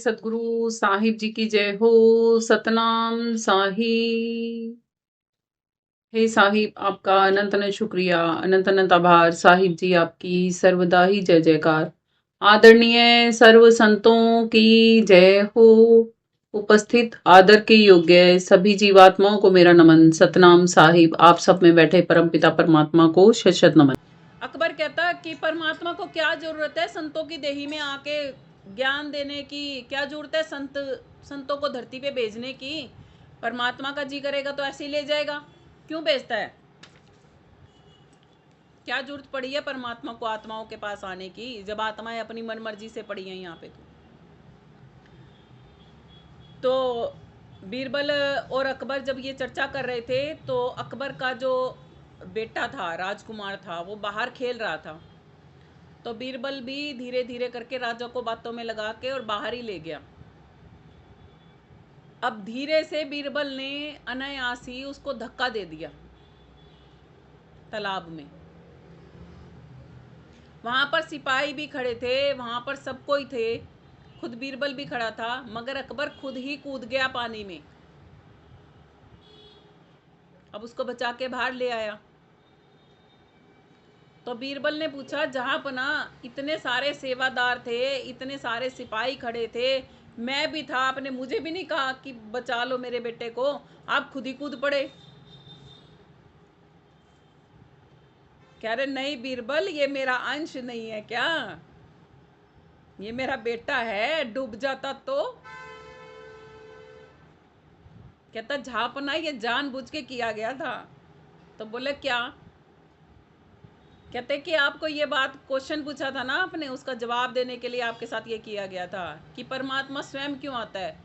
सतगुरु साहिब जी की जय हो। सतनाम साहिब। हे साहिब, आपका अनंत अनंत शुक्रिया, अनंत अनंत आभार। साहिब जी आपकी सर्वदा ही जय जयकार। आदरणीय सर्व संतों की जय हो। उपस्थित आदर के योग्य सभी जीवात्माओं को मेरा नमन। सतनाम साहिब। आप सब में बैठे परमपिता परमात्मा को शत शत नमन। अकबर कहता कि परमात्मा को क्या जरूरत है संतों की देही में आके ज्ञान देने की, क्या जरूरत है संतों को धरती पे भेजने की। परमात्मा का जी करेगा तो ऐसे ही ले जाएगा, क्यों भेजता है? क्या जरूरत पड़ी है परमात्मा को आत्माओं के पास आने की, जब आत्माएं अपनी मन मर्जी से पड़ी हैं यहाँ पे। तो बीरबल और अकबर जब ये चर्चा कर रहे थे तो अकबर का जो बेटा था, राजकुमार था, वो बाहर खेल रहा था। तो बीरबल भी धीरे धीरे करके राजा को बातों में लगा के और बाहर ही ले गया। अब धीरे से बीरबल ने अनायास ही उसको धक्का दे दिया तालाब में। वहां पर सिपाही भी खड़े थे, वहां पर सब कोई थे, खुद बीरबल भी खड़ा था, मगर अकबर खुद ही कूद गया पानी में। अब उसको बचा के बाहर ले आया। तो बीरबल ने पूछा, जहां पना इतने सारे सेवादार थे, इतने सारे सिपाही खड़े थे, मैं भी था, आपने मुझे भी नहीं कहा कि बचा लो मेरे बेटे को, आप खुद ही कूद पड़े। कह रहे नहीं बीरबल, ये मेरा अंश नहीं है क्या, ये मेरा बेटा है, डूब जाता तो। कहता झापना ये जानबूझ के किया गया था। तो बोले क्या? कहते कि आपको ये बात, क्वेश्चन पूछा था ना आपने, उसका जवाब देने के लिए आपके साथ ये किया गया था कि परमात्मा स्वयं क्यों आता है।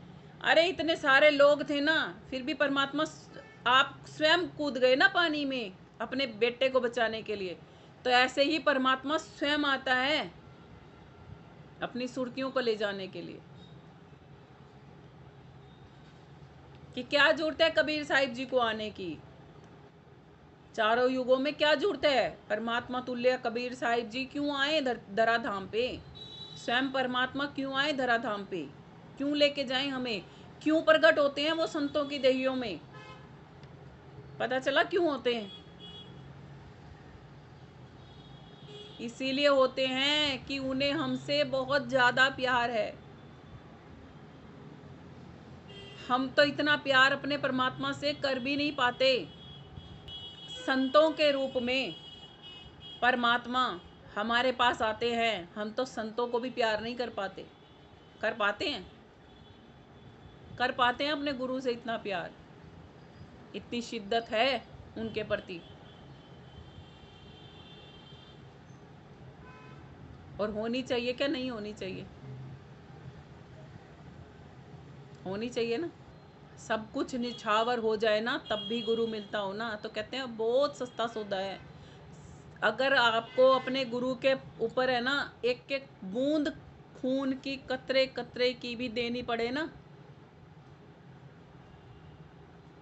अरे इतने सारे लोग थे ना, फिर भी परमात्मा, आप स्वयं कूद गए ना पानी में अपने बेटे को बचाने के लिए। तो ऐसे ही परमात्मा स्वयं आता है अपनी सुरतियों को ले जाने के लिए। कि क्या जरूरत है कबीर साहिब जी को आने की, चारों युगों में क्या जरूरत है? परमात्मा तुल्य कबीर साहिब जी क्यों आए धराधाम पे? स्वयं परमात्मा क्यों आए धराधाम पे? क्यों लेके जाएं हमें? क्यों प्रकट होते हैं वो संतों की देहियों में? पता चला क्यों होते हैं? इसीलिए होते हैं कि उन्हें हमसे बहुत ज्यादा प्यार है। हम तो इतना प्यार अपने परमात्मा से कर भी नहीं पाते। संतों के रूप में परमात्मा हमारे पास आते हैं, हम तो संतों को भी प्यार नहीं कर पाते। कर पाते हैं? कर पाते हैं अपने गुरु से इतना प्यार? इतनी शिद्दत है उनके प्रति। और होनी चाहिए क्या, नहीं होनी चाहिए? होनी चाहिए ना। सब कुछ निछावर हो जाए ना तब भी गुरु मिलता हो ना, तो कहते हैं बहुत सस्ता सौदा है। अगर आपको अपने गुरु के ऊपर है ना एक एक बूंद खून की, कतरे कतरे की भी देनी पड़े ना,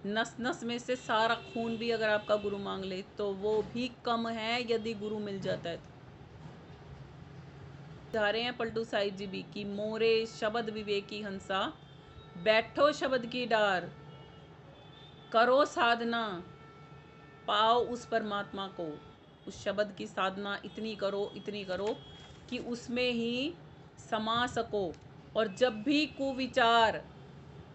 नस नस में से सारा खून भी अगर आपका गुरु मांग ले तो वो भी कम है यदि गुरु मिल जाता है तो। जा रहे हैं पलटू साहिब जी भी कि मोरे शब्द विवेकी हंसा, बैठो शब्द की डार, करो साधना, पाओ उस परमात्मा को। उस शब्द की साधना इतनी करो कि उसमें ही समा सको। और जब भी कुविचार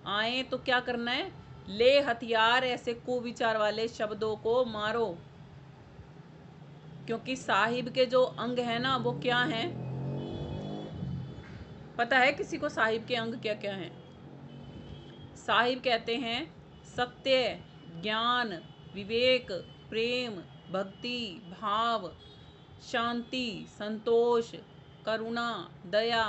आए तो क्या करना है? ले हथियार, ऐसे कुविचार वाले शब्दों को मारो। क्योंकि साहिब के जो अंग है ना वो क्या हैं? पता है किसी को साहिब के अंग क्या क्या हैं? साहिब कहते हैं सत्य, ज्ञान, विवेक, प्रेम, भक्ति, भाव, शांति, संतोष, करुणा, दया,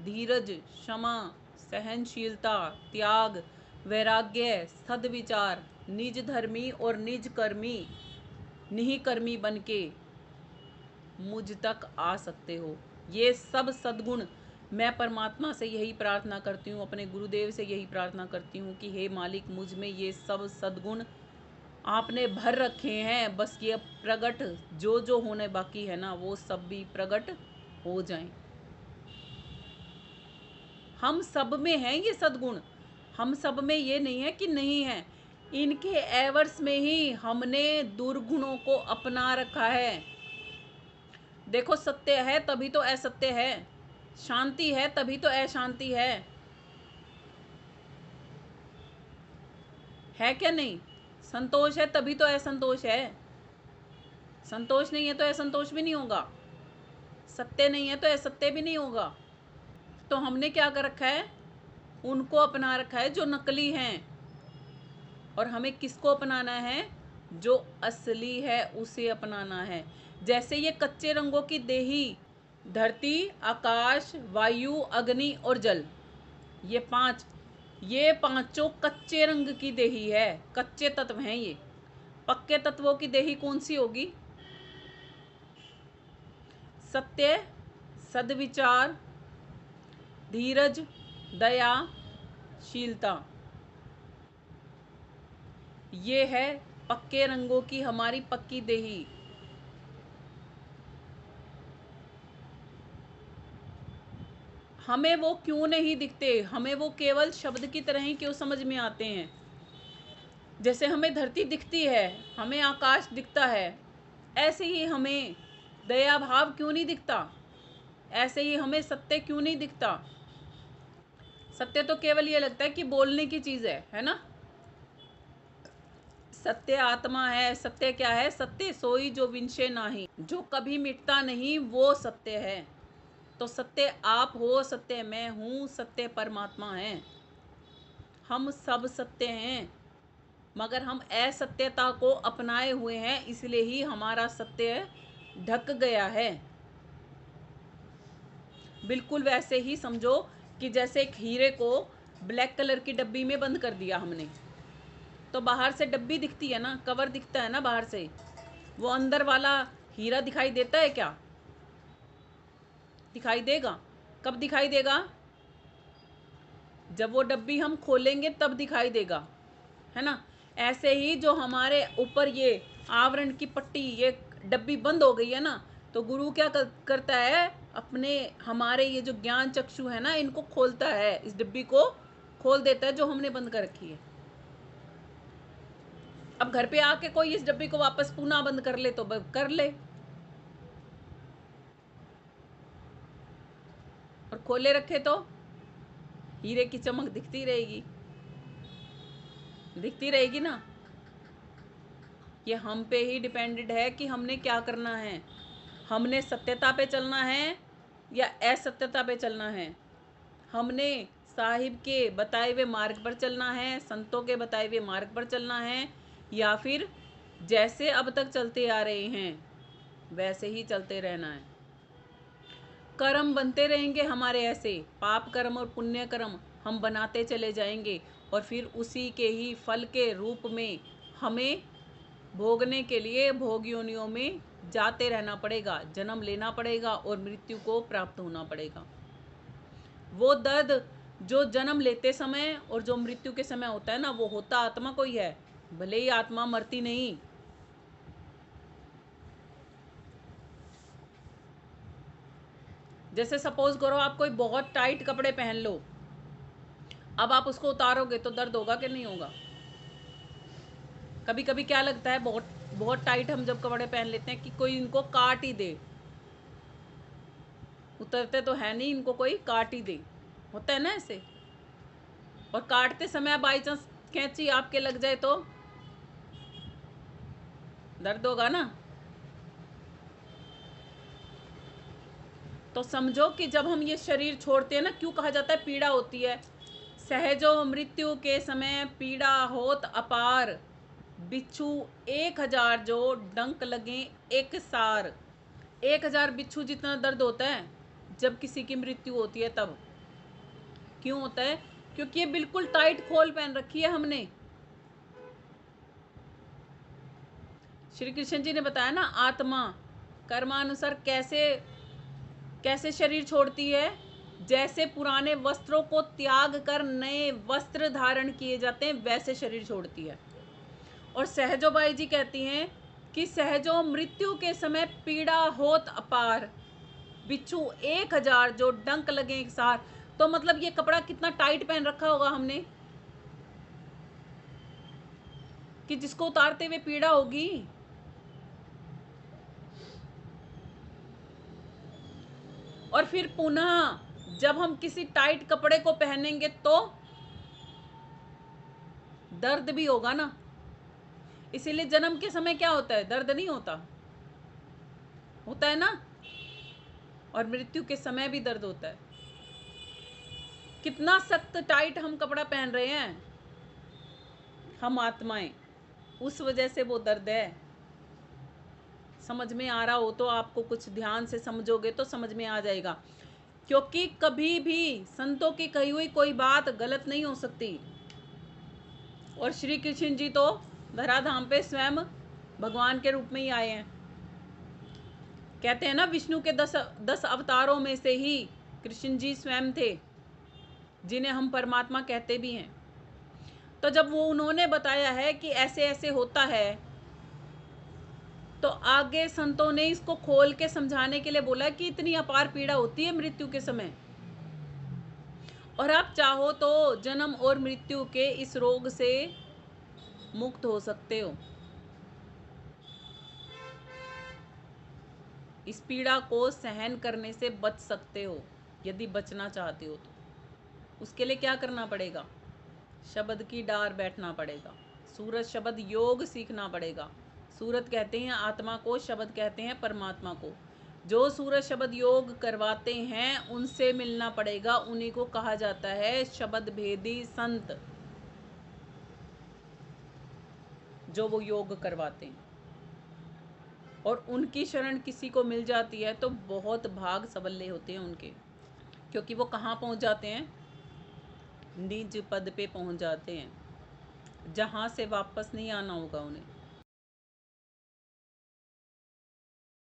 धीरज, क्षमा, सहनशीलता, त्याग, वैराग्य, सद्विचार, निज धर्मी और निज कर्मी, निहिकर्मी बनके मुझ तक आ सकते हो। ये सब सद्गुण मैं परमात्मा से यही प्रार्थना करती हूँ, अपने गुरुदेव से यही प्रार्थना करती हूँ कि हे मालिक, मुझ में ये सब सद्गुण आपने भर रखे हैं, बस ये प्रकट जो जो होने बाकी है ना वो सब भी प्रकट हो जाएं। हम सब में हैं ये सद्गुण, हम सब में ये नहीं है कि नहीं है। इनके एवर्स में ही हमने दुर्गुणों को अपना रखा है। देखो, सत्य है तभी तो असत्य है, शांति है तभी तो अशांति है क्या नहीं? संतोष है तभी तो असंतोष है, संतोष नहीं है तो असंतोष भी नहीं होगा, सत्य नहीं है तो असत्य भी नहीं होगा। तो हमने क्या कर रखा है? उनको अपना रखा है जो नकली हैं, और हमें किसको अपनाना है? जो असली है उसे अपनाना है। जैसे ये कच्चे रंगों की देही, धरती, आकाश, वायु, अग्नि और जल, ये पांचों कच्चे रंग की देही है, कच्चे तत्व हैं ये। पक्के तत्वों की देही कौन सी होगी? सत्य, सद्विचार, धीरज, दया, शीलता, ये है पक्के रंगों की हमारी पक्की देही। हमें वो क्यों नहीं दिखते? हमें वो केवल शब्द की तरह ही क्यों समझ में आते हैं? जैसे हमें धरती दिखती है, हमें आकाश दिखता है, ऐसे ही हमें दया भाव क्यों नहीं दिखता? ऐसे ही हमें सत्य क्यों नहीं दिखता? सत्य तो केवल ये लगता है कि बोलने की चीज है ना? सत्य आत्मा है। सत्य क्या है? सत्य सोई जो विनशे नाही, जो कभी मिटता नहीं वो सत्य है। तो सत्य आप हो, सत्य मैं हूं, सत्य परमात्मा है। हम सब सत्य हैं, मगर हम असत्यता को अपनाए हुए हैं, इसलिए ही हमारा सत्य ढक गया है। बिल्कुल वैसे ही समझो कि जैसे एक हीरे को ब्लैक कलर की डब्बी में बंद कर दिया हमने, तो बाहर से डब्बी दिखती है ना, कवर दिखता है ना बाहर से, वो अंदर वाला हीरा दिखाई देता है क्या? दिखाई देगा। कब दिखाई देगा? जब वो डब्बी हम खोलेंगे तब दिखाई देगा, है ना? ऐसे ही जो हमारे ऊपर ये आवरण की पट्टी, ये डब्बी बंद हो गई है ना, तो गुरु क्या करता है? अपने हमारे ये जो ज्ञान चक्षु है ना, इनको खोलता है, इस डब्बी को खोल देता है जो हमने बंद कर रखी है। अब घर पे आके कोई इस डब्बी को वापस पुनः बंद कर ले तो कर ले, और खोले रखे तो हीरे की चमक दिखती रहेगी, दिखती रहेगी ना। ये हम पे ही डिपेंडेड है कि हमने क्या करना है। हमने सत्यता पे चलना है या असत्यता पे चलना है। हमने साहिब के बताए हुए मार्ग पर चलना है, संतों के बताए हुए मार्ग पर चलना है, या फिर जैसे अब तक चलते आ रहे हैं वैसे ही चलते रहना है। कर्म बनते रहेंगे हमारे, ऐसे पाप कर्म और पुण्य कर्म हम बनाते चले जाएंगे, और फिर उसी के ही फल के रूप में हमें भोगने के लिए भोग योनियों में जाते रहना पड़ेगा, जन्म लेना पड़ेगा और मृत्यु को प्राप्त होना पड़ेगा। वो दर्द जो जन्म लेते समय और जो मृत्यु के समय होता है ना, वो होता आत्मा को ही है, भले ही आत्मा मरती नहीं। जैसे सपोज करो आप कोई बहुत टाइट कपड़े पहन लो, अब आप उसको उतारोगे तो दर्द होगा कि नहीं होगा? कभी कभी क्या लगता है, बहुत बहुत टाइट हम जब कपड़े पहन लेते हैं कि कोई इनको काट ही दे, उतरते तो है नहीं, इनको कोई काट ही दे, होता है ना ऐसे। और काटते समय बाई चांस कैंची आपके लग जाए तो दर्द होगा ना। तो समझो कि जब हम ये शरीर छोड़ते हैं ना, क्यों कहा जाता है पीड़ा होती है? सहजो मृत्यु के समय पीड़ा होत अपार, बिच्छू 1000 जो डंक लगे एक सार। 1000 बिच्छू जितना दर्द होता है जब किसी की मृत्यु होती है तब। क्यों होता है? क्योंकि ये बिल्कुल टाइट खोल पहन रखी है हमने। श्री कृष्ण जी ने बताया ना, आत्मा कर्मानुसार कैसे कैसे शरीर छोड़ती है। जैसे पुराने वस्त्रों को त्याग कर नए वस्त्र धारण किए जाते हैं, वैसे शरीर छोड़ती है। और सहजो बाई जी कहती हैं कि सहजो मृत्यु के समय पीड़ा होत अपार, बिच्छू 1000 जो डंक लगे एक सार। तो मतलब ये कपड़ा कितना टाइट पहन रखा होगा हमने कि जिसको उतारते हुए पीड़ा होगी। और फिर पुनः जब हम किसी टाइट कपड़े को पहनेंगे तो दर्द भी होगा ना। इसीलिए जन्म के समय क्या होता है, दर्द नहीं होता, होता है ना। और मृत्यु के समय भी दर्द होता है। कितना सख्त टाइट हम कपड़ा पहन रहे हैं हम आत्माएं, उस वजह से वो दर्द है। समझ में आ रहा हो तो आपको, कुछ ध्यान से समझोगे तो समझ में आ जाएगा। क्योंकि कभी भी संतों की कही हुई कोई बात गलत नहीं हो सकती। और श्री कृष्ण जी तो धराधाम पे स्वयं भगवान के रूप में ही आए हैं। कहते हैं ना, विष्णु के 10 अवतारों में से ही कृष्ण जी स्वयं थे, जिन्हें हम परमात्मा कहते भी हैं। तो जब वो उन्होंने बताया है कि ऐसे ऐसे होता है, तो आगे संतों ने इसको खोल के समझाने के लिए बोला कि इतनी अपार पीड़ा होती है मृत्यु के समय, और आप चाहो तो जन्म और मृत्यु के इस रोग से मुक्त हो सकते हो। इस पीड़ा को सहन करने से बच सकते हो, यदि बचना चाहते हो तो। उसके लिए क्या करना पड़ेगा, शब्द की डार बैठना पड़ेगा, सूरत शब्द योग सीखना पड़ेगा। सूरत कहते हैं आत्मा को, शब्द कहते हैं परमात्मा को। जो सूरत शब्द योग करवाते हैं उनसे मिलना पड़ेगा, उन्हीं को कहा जाता है शब्द भेदी संत, जो वो योग करवाते हैं। और उनकी शरण किसी को मिल जाती है तो बहुत भाग सबल्ले होते हैं उनके, क्योंकि वो कहाँ पहुँच जाते हैं, निज पद पे पहुँच जाते हैं, जहाँ से वापस नहीं आना होगा उन्हें।